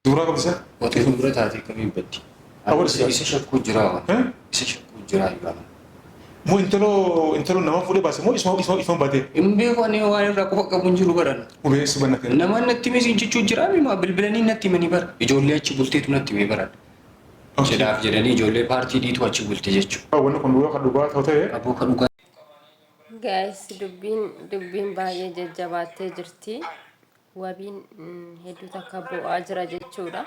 Suuraa qabsa. Hoteelli dura taatee kamii baddi? Isa shakkuu jira. Isa shakkuu jira yoo. Moo intalo nama fuudhee baase moo isma baatee? Hin beekne waan irraa qofa qabuun jiru baran. Ubeessi banna kenna. Namoonni natti meeshaan cichuu jira maa bilbilanii natti himanii bara. Ijoollee achi bulteetu natti himee bara. Jedhaaf jedhanii ijoollee paartii dhiitu achi bulte jechuudha. Wanni kun dhugaa ta'ee. Aboo kan dhugaa. Guys, dubbiin baay'ee jajjabaattee jirti. Wabiin hedduu takka bu'aa jira jechuudha.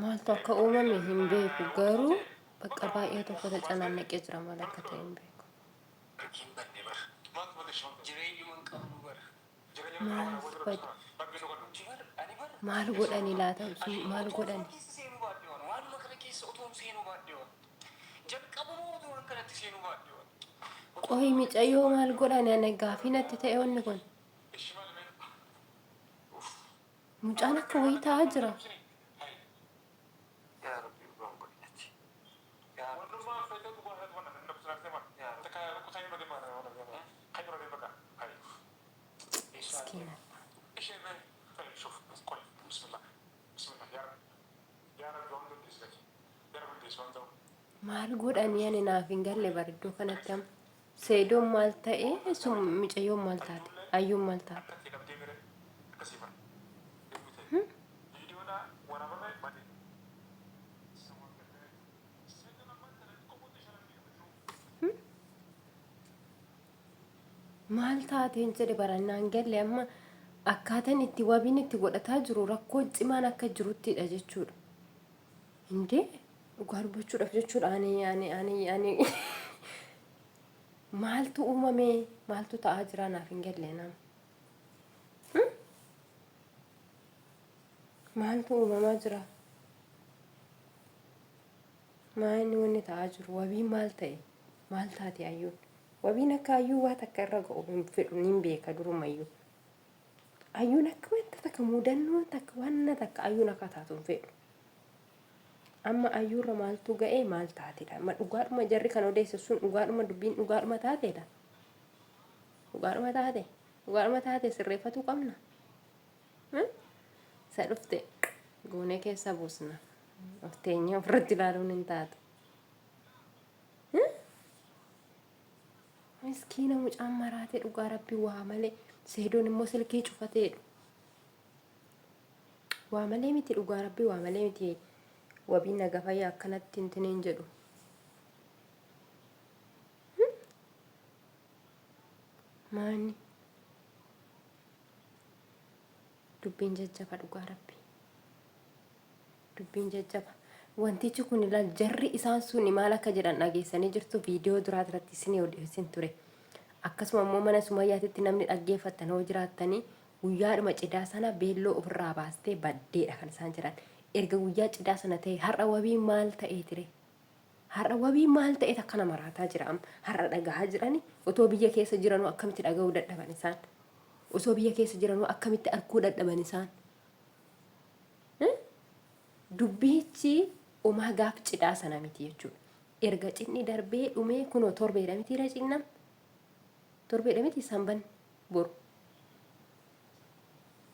Maaltu akka uumame hin beeku garuu bakka baay'ee tokko tacanannaqee jira maal akka ta'e hin beeku. Maal godhani laata maal godhani? Qohi micayyoo maal godhani ana gaafii natti ta'e wanni kun. Mucaan akka wayii taa'aa jira. Maal godhani ani naaf hin galle bareedduu kanatti amma seedoon maal ta'e sun micayyoon maal taate ayyuun maal taate. Maal taateen jedhe barannaan galle amma akkaataan itti wabiin itti godhataa jiru rakkoo cimaan akka jiruttidha jechuudha. Indee dhugaa dubbachuudhaaf jechuudha ani maaltu uumame maaltu ta'aa jira naaf hin galle nama. Maaltu uumamaa jira? Maalni wanni ta'aa jiru? Wabiin maal ta'e? Maal taate ayyuun? Wabiin akka ayyuu waa takka irra ga'u hin fedhu niin beeka durumayyuu. Ayyuun akka wanta takka mudannoo takka wanna takka ayyuun akka taatu hin fedhu. Amma ayyuurra maaltu ga'ee maal taatedha? Ma dhugaadhuma jarri kan odeesse sun dhugaadhuma dubbiin dhugaadhuma taatedha. Dhugaadhuma taate? Dhugaadhuma taate sirreeffatuu qabna. Isa dhufte goonee keessa buusna. Ofteenya ofirratti ilaaluun hin taatu. Miskiina mucaan maraatee dhugaa rabbii waa malee seedoon immoo silkii cufateedha. Waa malee miti dhugaa rabbii waa malee miti wabiin naga fayyaa akkanatti hintiniin jedhu. Maani dubbiin jajjaba dhugaa rabbii. Dubbiin jajjaba. Wantichi kun ilaal jarri isaan suni maal akka jedhan dhageessanii jirtu viidiyoo duraa irratti isinii odeessin ture. Akkasuma immoo mana sumayyaatitti namni dhaggeeffatan hoo jiraattanii guyyaadhuma cidhaa sana beelloo ofirraa baastee baddeedha kan isaan jiran. Erga guyyaa cidhaa sana ta'e har'a wabiin maal ta'ee ture? Har'a wabiin maal ta'e akkana maraataa jira amma har'a dhagahaa jirani otoo biyya keessa jiranuu akkamitti dhagahuu dadhaban isaan? Osoo biyya keessa jiranuu akkamitti arguu dadhaban isaan? Dubbichi umaa gaaf cidhaa sana miti jechuudha. Erga cidni darbee dhumee kunoo torbeedha mitiira cinnam. Torbeedha miti sanban boru.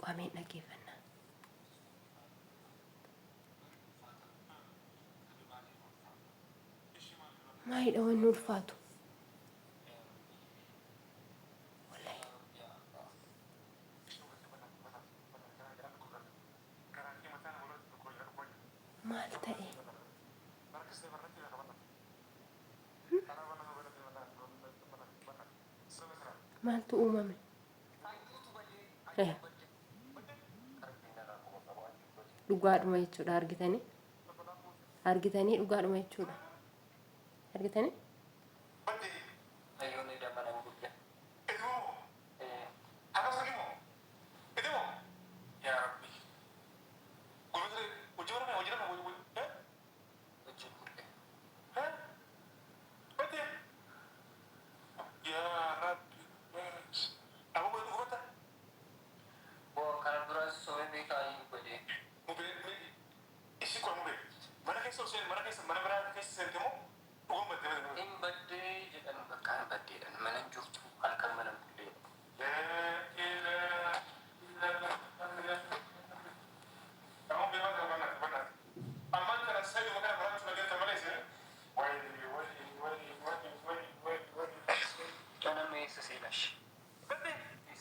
Qaameen dhaggeeffannaa. Maalidha wanni ulfaatu? Maal ta'e? Maaltu uumame? Dhugaadhuma jechuudha argitanii? Argitanii dhugaadhuma jechuudha. Argitanii?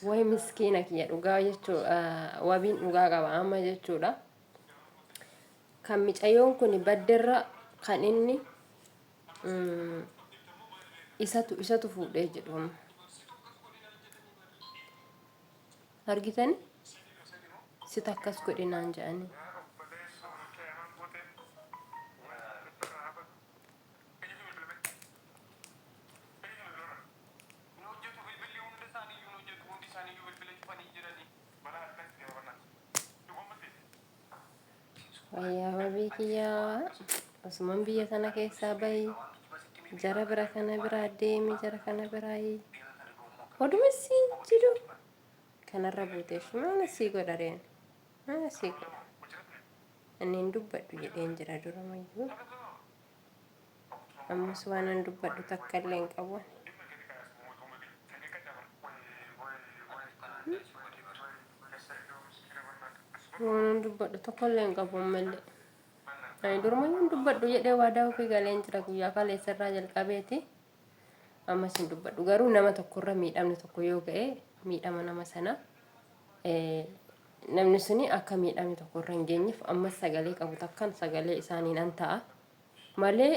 way miskiina kiyya dhugaa jechuudha wabiin dhugaa qaba amma jechuudha kan micayyoon kun badderra kan inni isatu fuudhee jedhu argitani sit akkas godhinaan jedhanii wayyaa wabii kiyyaa asuman biyya kana keessaa bahi jara bira kana biraa deemi jara kana biraa oduma siin jiru kanarra buuteef maana sii godhareen maana sii godha anniin dubbadhu jedheen jira duramayyuu ammas waan an dubbadhu takka illee hin qaban waan dubbadhu tokko illee hin qaban malee ani duramayyuun dubbadhu jedhee waadaa ofii galeen jira guyyaa kaleessarraa jalqabeeti ammas hin dubbadhu garuu nama tokkorra miidhamni tokko yoo ga'e miidhama nama sana namni suni akka miidhamni tokkorra hin geenyeef ammas sagalee qabu takkan sagalee isaaniin an ta'a malee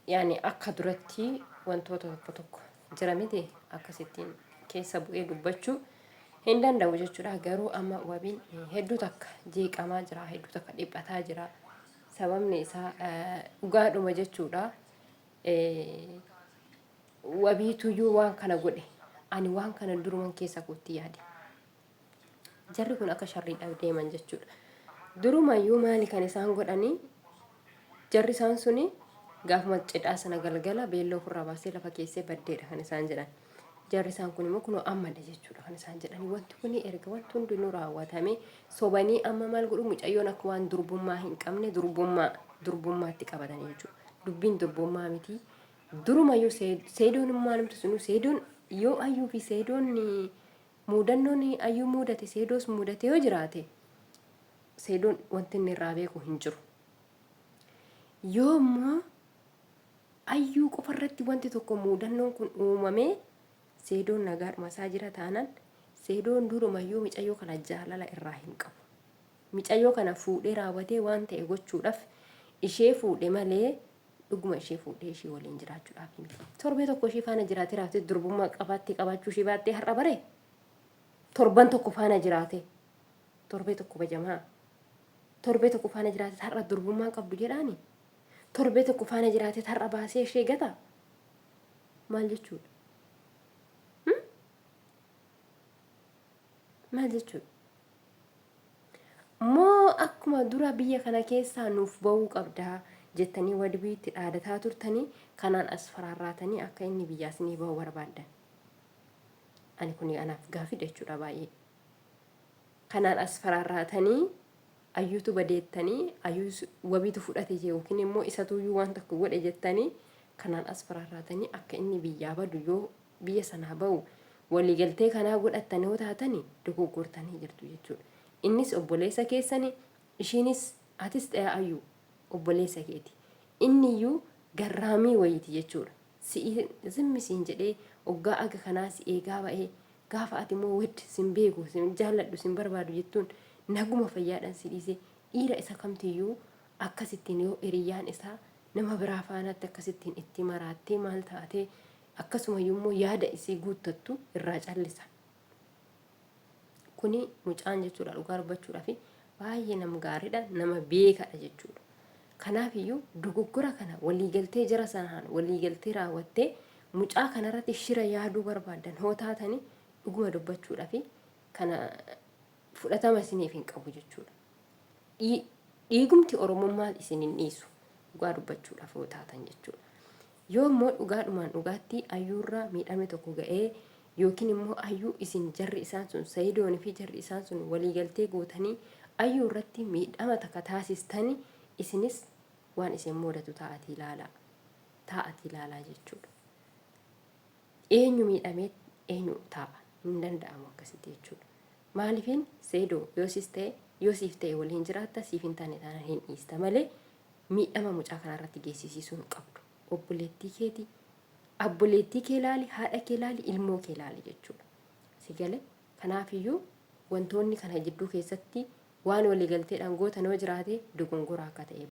yaani akka duratti wantoota tokko jira miti akkasittiin keessa bu'ee dubbachuu hin danda'u jechuudha garuu amma wabiin hedduu takka jeeqamaa jira hedduu takka dhiphataa jira sababni isaa dhugaadhuma jechuudha wabiituyyuu waan kana godhe ani waan kana duruman keessa kootti yaade jarri kun akka sharriidhaaf deeman jechuudha durumayyuu maali kan isaan godhanii jarri isaan suni gaafuma cidhaa sana galgala beelloo ofirraa baasee lafa keessee baddeedha kan isaan jedhan jarri isaan kun immoo kunoo ammadha jechuudha kan isaan jedhanii wanti kun erga wanti hundinuu raawwatame sobanii amma maal godhu mucayyoon akka waan durbummaa hin qabne durbummaatti qabatanii jechuudha dubbiin durbummaa miti durumayyuu seedoon maalumti sunu seedoon yoo ayyuu fi seedoon muudannoon ayyuu muudate seedoos muudate yoo jiraate seedoon wanti inni irraa beeku hin jiru yoo immoo ayyuu qofa irratti wanti tokko muudannoon kun uumame seedoon nagaadhuma isaa jira taanaan seedoon durumayyuu micayyoo kana jaalala irraa hin qabu micayyoo kana fuudhee raawwatee waan ta'e gochuudhaaf ishee fuudhe malee dhuguma ishee fuudhee ishee waliin jiraachuudhaaf miti torbee tokko ishee faana jiraatee raafte durbummaa qabaachuu ishee baattee har'a bare torban tokko faana jiraate torbee tokko bajamaa torbee tokko faana jiraate har'a durbummaa qabdu jedhaani torbee tokko faana jiraate har'a baasee ishee gata maal jechuudha maal jechuudha moo akkuma dura biyya kana keessaa nuuf ba'uu qabdaa jettanii wabiitti dhaadataa turtanii kanaan as faraarraatanii akka inni biyyaas ni ba'uu barbaaddan ani kun anaaf gaafii jechuudha baay'ee kanaan as faraarraatanii ayyuutu badeettanii ayyuu wabiitu fudhate yookiin immoo isatuyyuu waan tokko godhe jettanii kanaan as faraarraatanii akka inni biyyaa badu yoo biyya sanaa ba'u waliigaltee kanaa godhattanii yoo taatanii dogoggortanii jirtu jechuudha innis obboleessa keessanii ishiinis atis ta'e ayyuu obboleessa keeti inniyyuu garraamii wayiiti jechuudha zimmisiin jedhee oggaa aga kanaa si eegaa ba'ee gaafa ati immoo wed sin beeku sin jaalladhu sin barbaadu jettuun naguma fayyaadhaan si dhiise dhiira isa kamtiyyuu akkasittiin yoo hiriyyaan isaa nama biraa faanaatti akkasittiin itti maraattee maal taatee akkasumayyuu immoo yaada isii guuttattu irraa callisa kuni mucaan jechuudha dhugaa dubbachuudhaaf baay'ee nama gaariidha nama beekaadha jechuudha kanaafiyyuu dogoggora kana waliigaltee jara sanaan waliigaltee raawwattee mucaa kanarratti shira yaaduu barbaadan hoo taatanii dhuguma dubbachuudhaaf kana fudhatama isiniif hin qabu jechuudha dhiigumti oromummaa isin hin dhiisu dhugaa dubbachuudhaaf hoo taatan jechuudha yoo immoo dhugaadhumaan dhugaatti ayyuurraa miidhame tokko ga'ee yookiin immoo ayyuu isin jarri isaan sun sayidoonii fi jarri isaan sun waliigaltee gootanii ayyuu irratti miidhama takka taasistanii isinis waan isin muudatu taa'atii ilaalaa jechuudha eenyu miidhamee eenyu taa'a hin danda'amu akkasitti jechuudha maaliifin seedoo yoo siif ta'e waliin jiraatta siif hin taane taanaan hin dhiista malee miidhama mucaa kanarratti geessisiisuu hin qabdu obboleettii keeti abboleettii kee ilaali haadha kee ilaali ilmoo kee ilaali jechuudha si gale Kanaafiyyuu wantoonni kana jidduu keessatti waan waliigalteedhaan gootan yoo jiraate dogongora akka ta'e